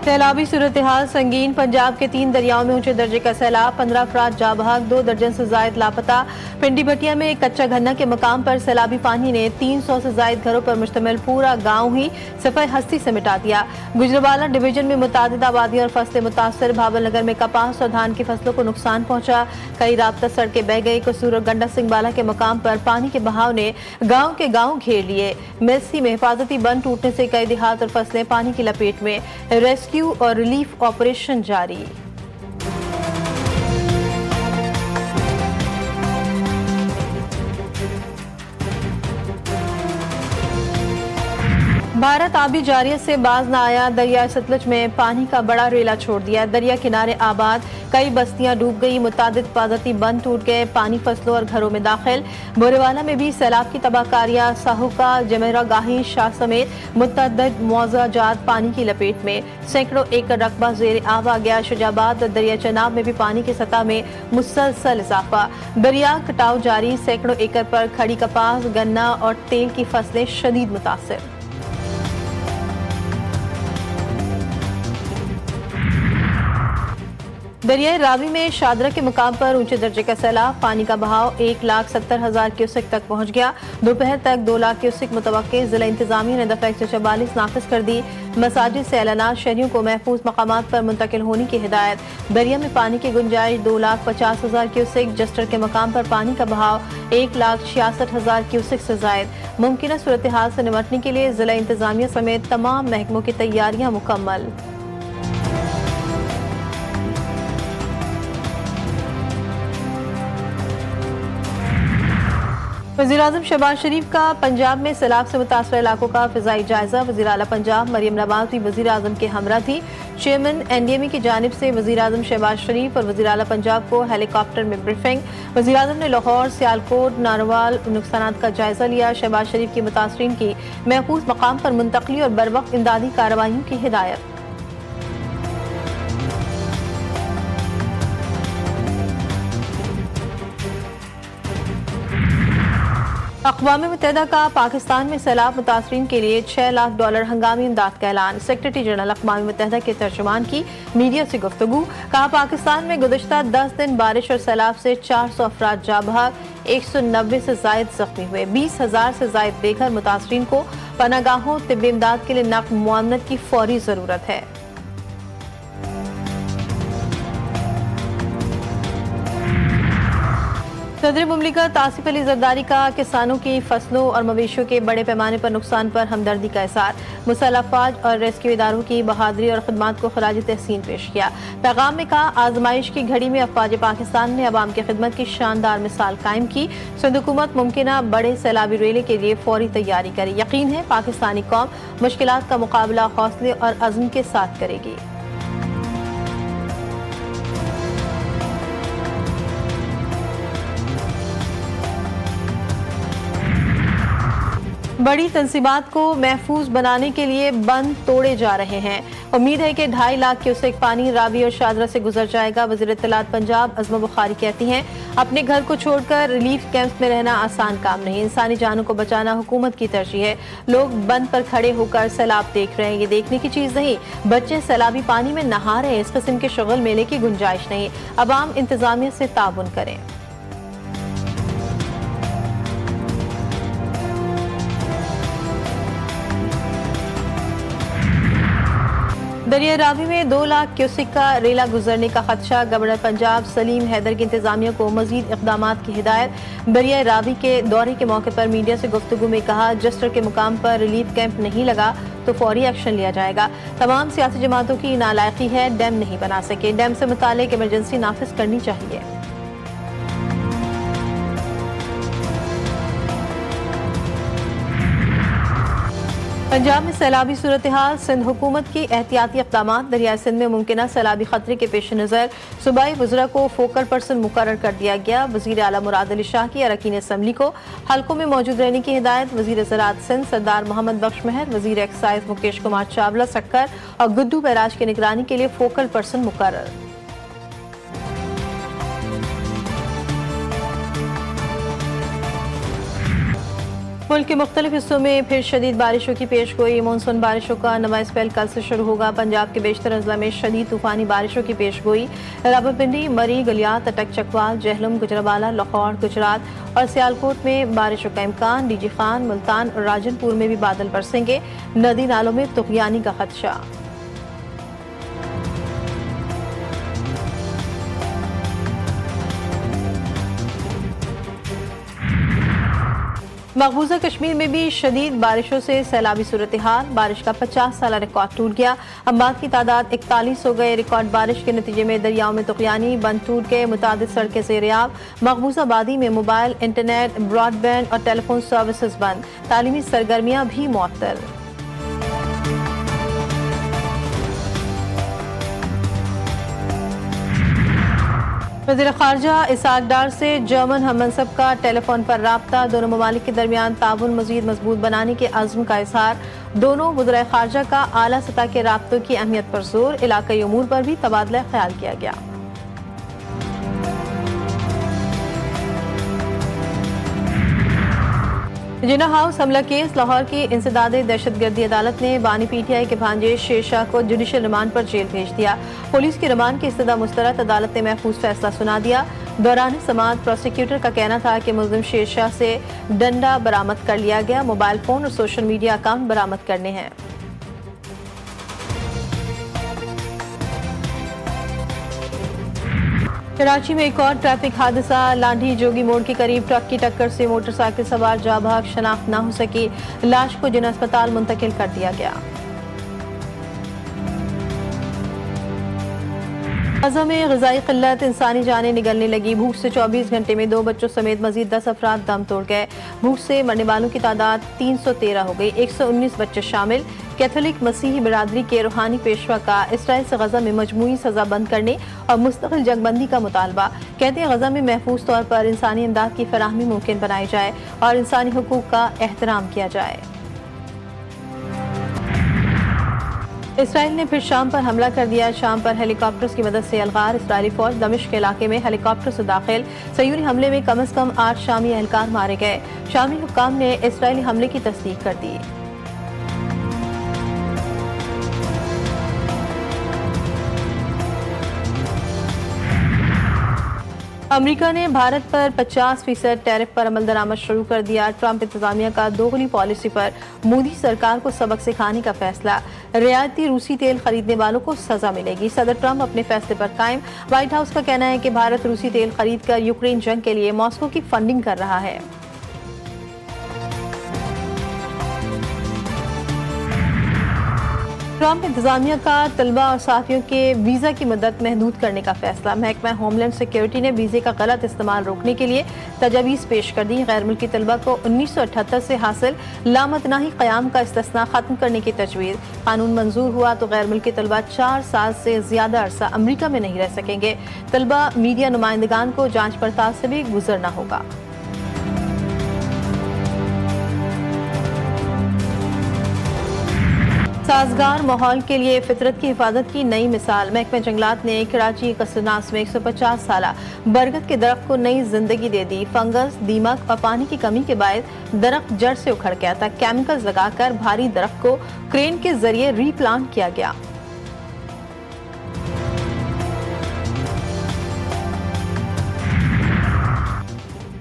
सैलाबी सूरत हाल संगीन। पंजाब के 3 दरियाओं में ऊंचे दर्जे का सैलाब, 15 अफराद जा बहक, 2 दर्जन से जायद लापता। पिंडी भटिया में एक कच्चा गन्ना के मकाम पर सैलाबी पानी ने 300 से जायद घरों पर मुश्तमिल पूरा गाँव ही सफाई हस्ती से मिटा दिया। गुजरावाला डिवीजन में मुतादिद आबादी और फसलें मुतासर। भावल नगर में कपास और धान की फसलों को नुकसान पहुंचा। कई राब्ता सड़कें बह गई। कसूर और गंडा सिंह बाला के मकाम पर पानी के बहाव ने गाँव के गाँव घेर लिए। मेसी में हिफाजती बंद टूटने से कई देहात और फसलें पानी की लपेट में। रेस्क्यू और रिलीफ ऑपरेशन जारी। भारत आबी जारियत से बाज न आया। दरिया सतलुज में पानी का बड़ा रेला छोड़ दिया। दरिया किनारे आबाद कई बस्तियां डूब गई। मुतादिद हिफाजती बंद टूट गए। पानी फसलों और घरों में दाखिल। बोरेवाला में भी सैलाब की तबाहकारियां। साहुका, जमेरा गाही, शाह समेत मुतअद्दिद मौज़ाजात पानी की लपेट में। सैकड़ों एकड़ रकबा ज़ेर आब आ गया। शुजाबाद और दरिया चनाब में भी पानी की सतह में मुसलसल इजाफा। दरिया कटाव जारी। सैकड़ों एकड़ पर खड़ी कपास, गन्ना और तेल की फसलें शदीद मुतासिर। दरियाई रावी में शादरा के मुकाम पर ऊंचे दर्जे का सैलाब। पानी का बहाव 1,70,000 क्यूसेक तक पहुंच गया। दोपहर तक 2 लाख क्यूसेक मुतवक्के। जिला इंतजामिया ने दफा 144 नाफिज कर दी। मसाजिद से ऐलानात, शहरियों को महफूज मकामात पर मुंतकिल होने की हिदायत। दरिया में पानी की गुंजाइश 2,50,000 क्यूसेक। जस्टर के मकाम पर पानी का बहाव 1,66,000 क्यूसेक से जायद। मुमकिन सूरत हाल से निपटने के लिए जिला इंतजामिया समेत तमाम महकमों की तैयारियां मुकम्मल। वज़ीर-ए-आज़म शहबाज शरीफ का पंजाब में सैलाब से मुतासर इलाकों का फ़िज़ाई जायजा। वज़ीर-ए-आला पंजाब मरियम नवाज भी वज़ीर-ए-आज़म के हमरा थी। चेयरमैन NDMA की जानिब से वज़ीर-ए-आज़म शहबाज शरीफ और वज़ीर-ए-आला पंजाब को हेलीकॉप्टर में ब्रीफिंग। वज़ीर-ए-आज़म ने लाहौर, सियालकोट, नारोवाल नुकसानात का जायजा लिया। शहबाज शरीफ की मुतासरीन की महफूज मकाम पर मुंतकली और बरवक्त इमदादी कार्रवाइयों की हिदायत। अक़वाम मुत्तहिदा का पाकिस्तान में सैलाब मुतासरीन के लिए $6 लाख हंगामी इमदाद का ऐलान। सेक्रेटरी जनरल अक़वाम मुत्तहिदा के तर्जुमान की मीडिया से गुफ्तगू। कहा, पाकिस्तान में गुज़िश्ता 10 दिन बारिश और सैलाब से 400 अफराद जा बहक, 190 से जायद जख्मी हुए। 20,000 से जायद बेघर मुतासरीन को पनागाहों तिब्बी इमदाद के लिए नक़द मुआवनत की फौरी ज़रूरत है। सदर मुमलिकत आसिफ अली जरदारी का किसानों की फसलों और मवेशियों के बड़े पैमाने पर नुकसान पर हमदर्दी का इज़हार। मुसल्लह अफ़वाज और रेस्क्यू इदारों की बहादुरी और खिदमत को खराज तहसीन पेश किया। पैगाम में कहा, आजमाइश की घड़ी में अफ़वाज पाकिस्तान ने अवाम की खिदमत की शानदार मिसाल कायम की। सिंध हुकूमत मुमकिना बड़े सैलाबी रेले के लिए फौरी तैयारी करे। यकीन है पाकिस्तानी कौम मुश्किलात का मुकाबला हौसले और अज़्म के साथ करेगी। बड़ी तंसीबात को महफूज बनाने के लिए बंद तोड़े जा रहे हैं। उम्मीद है कि 2.5 लाख क्यूसेक पानी रावी और शादरा से गुजर जाएगा। वज़ीर इत्तलात पंजाब अज़मा बुखारी कहती हैं, अपने घर को छोड़कर रिलीफ कैंप्स में रहना आसान काम नहीं। इंसानी जानों को बचाना हुकूमत की तरजीह है। लोग बंद पर खड़े होकर सैलाब देख रहे हैं, ये देखने की चीज़ नहीं। बच्चे सैलाबी पानी में नहा रहे हैं, इस किस्म के शगल मेले की गुंजाइश नहीं। अवाम इंतजामिया से ताउन करें। दरिया रावी में 2 लाख क्यूसेक का रेला गुजरने का खदशा। गवर्नर पंजाब सलीम हैदर की इंतजामिया को मजीद इक़दामात की हिदायत। दरिया रावी के दौरे के मौके पर मीडिया से गुफ्तगू में कहा, जस्टर के मुकाम पर रिलीफ कैंप नहीं लगा तो फौरी एक्शन लिया जाएगा। तमाम सियासी जमातों की नालायकी है, डैम नहीं बना सके। डैम से मुतालिक इमरजेंसी नाफिज करनी चाहिए। पंजाब में सैलाबी सूरत हाल। सिंध हुकूमत की एहतियाती इक़दामात। दरिया सिंध में मुमकिना सैलाबी खतरे के पेश नज़र सूबाई वज़रा को फोकल पर्सन मुकर्रर कर दिया गया। वज़ीर आला मुराद अली शाह की अरकान असम्बली को हल्कों में मौजूद रहने की हिदायत। वज़ीर ज़राअत सिंध सरदार मोहम्मद बख्श महर, वज़ीर एक्साइज मुकेश कुमार चावला सक्कर और गुड्डू बैराज की निगरानी के लिए फोकल पर्सन मुकर्रर। मुल्क के मुख्तलिफ हिस्सों में फिर शदीद बारिशों की पेशगोई। मानसून बारिशों का नवा स्पेल कल से शुरू होगा। पंजाब के बेशतर अजला में शदीद तूफानी बारिशों की पेशगोई। रावलपिंडी, मरी, गलियात, अटक, चकवाल, जहलम, गुजरावाला, लाहौर, गुजरात और सियालकोट में बारिशों का इम्कान। डीजी खान, मुल्तान और राजनपुर में भी बादल बरसेंगे। नदी नालों में तुगयानी का खदशा। मकबूजा कश्मीर में भी शदीद बारिशों से सैलाबी सूरत हाल। बारिश का 50 साल रिकॉर्ड टूट गया। अम्बात की तादाद 41 हो गए। रिकॉर्ड बारिश के नतीजे में दरियाओं में तुगयानी, बंद टूट गए। मुतादिद सड़कें ज़ेर-ए-आब। मकबूजा आबादी में मोबाइल, इंटरनेट, ब्रॉडबैंड और टेलीफोन सर्विसेज बंद। तालीमी सरगर्मियां भी मुअत्तल। वज़ीर ख़ारजा इसहाक डार से जर्मन हममनसब का टेलीफोन पर राब्ता। दोनों ममालिक के दरमियान ताउन मज़ीद मजबूत बनाने के अज़्म का इज़हार। दोनों वज़ीर ख़ारजा का आला सतह के राब्तों की अहमियत पर जोर। इलाक़ाई उमूर पर भी तबादला ख्याल किया गया। जिना हाउस हमला केस। लाहौर की इंसदादे दहशतगर्दी अदालत ने बानी पीटीआई के भांजे शेरशाह को जुडिशल रिमांड पर जेल भेज दिया। पुलिस की रिमांड की इस्तदा मुस्तरद अदालत ने महफूज फैसला सुना दिया। दौरान समाअत प्रोसिक्यूटर का कहना था कि मुल्जिम शेरशाह से डंडा बरामद कर लिया गया। मोबाइल फोन और सोशल मीडिया अकाउंट बरामद करने हैं। कराची में एक और ट्रैफिक हादसा। लांढी जोगी मोड़ के करीब ट्रक की टक्कर से मोटरसाइकिल सवार जाँ बहक शनाख्त न हो सकी। लाश को जिना अस्पताल मुंतकिल कर दिया गया। गजा में ग़िज़ाई क़िल्लत, इंसानी जानें निगलने लगी। भूख से 24 घंटे में 2 बच्चों समेत मजीद 10 अफराद दम तोड़ गए। भूख से मरने वालों की तादाद 313 हो गई। 119 बच्चे शामिल। कैथोलिक मसीही बिरादरी के रूहानी पेशवा का इसराइल से गजा में मजमूई सजा बंद करने और मुस्तकिल जंगबंदी का मुतालबा। कहते हैं गजा में महफूज तौर पर इंसानी इमदाद की फराहमी मुमकिन बनाई जाए और इंसानी हुकूक का एहतराम किया जाए। इसराइल ने फिर शाम पर हमला कर दिया। शाम पर हेलीकॉप्टर्स की मदद से अलगार। इसराइली फौज दमिश्क के इलाके में हेलीकॉप्टर से दाखिल। सयूरी हमले में कम से कम 8 शामी एहलकार मारे गए। शामी हुक्काम ने इसराइली हमले की तस्दीक कर दी। अमेरिका ने भारत पर 50% टैरिफ पर अमल दरामद शुरू कर दिया। ट्रंप इंतजामिया का दोगली पॉलिसी पर मोदी सरकार को सबक सिखाने का फैसला। रियायती रूसी तेल खरीदने वालों को सजा मिलेगी। सदर ट्रंप अपने फैसले पर कायम। व्हाइट हाउस का कहना है कि भारत रूसी तेल खरीद कर यूक्रेन जंग के लिए मॉस्को की फंडिंग कर रहा है। ट्रंप इंतजामिया का तलबा और साथियों के वीज़ा की मुद्दत महदूद करने का फैसला। महकमा होमलैंड सिक्योरिटी ने वीज़े का गलत इस्तेमाल रोकने के लिए तजावीज़ पेश कर दी। गैर मुल्की तलबा को 1978 से हासिल लामतनाही क़याम का इस्तिस्ना खत्म करने की तजवीज़। कानून मंजूर हुआ तो गैर मुल्की तलबा 4 साल से ज्यादा अरसा अमरीका में नहीं रह सकेंगे। तलबा मीडिया नुमाइंदगान को जाँच पड़ताल से भी गुजरना होगा। साजगार माहौल के लिए फितरत की हिफाजत की नई मिसाल। महकमा जंगलात ने कराची कसरनास में 150 साल बरगद के दरख्त को नई जिंदगी दे दी। फंगस, दीमक और पानी की कमी के बायस दरख्त जड़ से उखड़ गया था। केमिकल्स लगाकर भारी दरख्त को क्रेन के जरिए रीप्लांट किया गया।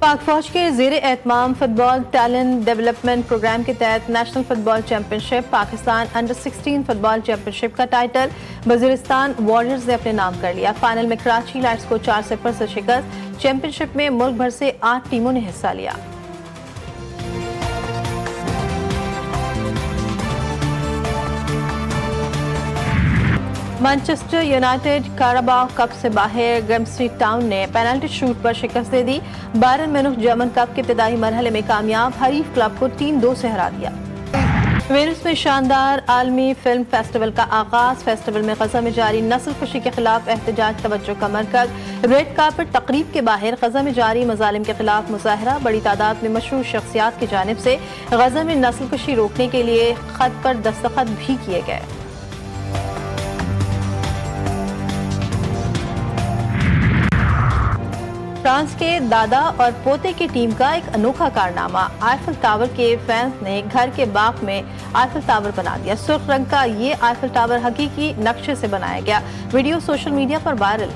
पाक फौज के ज़ेर एहतमाम फुटबॉल टैलेंट डेवलपमेंट प्रोग्राम के तहत national football championship Pakistan under 16 football championship का टाइटल वजीरिस्तान वॉरियर्स ने अपने नाम कर लिया। फाइनल में कराची लाइट्स को 4-0 से शिकस्त। चैंपियनशिप में मुल्क भर से 8 टीमों ने हिस्सा लिया। मैनचेस्टर यूनाइटेड काराबाओ कप से बाहर। ग्रैम्सटी टाउन ने पेनल्टी शूट पर शिकस्त दे दी। बायरन म्यूनिख जर्मन कप के इब्तिदाई मरहले में कामयाब। हरीफ क्लब को 3-2 से हरा दिया। वेनिस में शानदार आलमी फिल्म फेस्टिवल का आगाज। फेस्टिवल में गजा में जारी नस्ल कुशी के खिलाफ एहतजाज तवज्जो का मरकज। रेड कार्पेट तकरीब के बाहर गजा में जारी मजालिम के खिलाफ मुजाहरा। बड़ी तादाद में मशहूर शख्सियात की जानिब से गजा में नस्ल कुशी रोकने के लिए खत पर दस्तखत भी किए गए। फ्रांस के दादा और पोते की टीम का एक अनोखा कारनामा। आईफल टावर के फैंस ने घर के बाग में आईफल टावर बना दिया। सुर्ख रंग का ये आईफल टावर हकीकी नक्शे से बनाया गया। वीडियो सोशल मीडिया पर वायरल।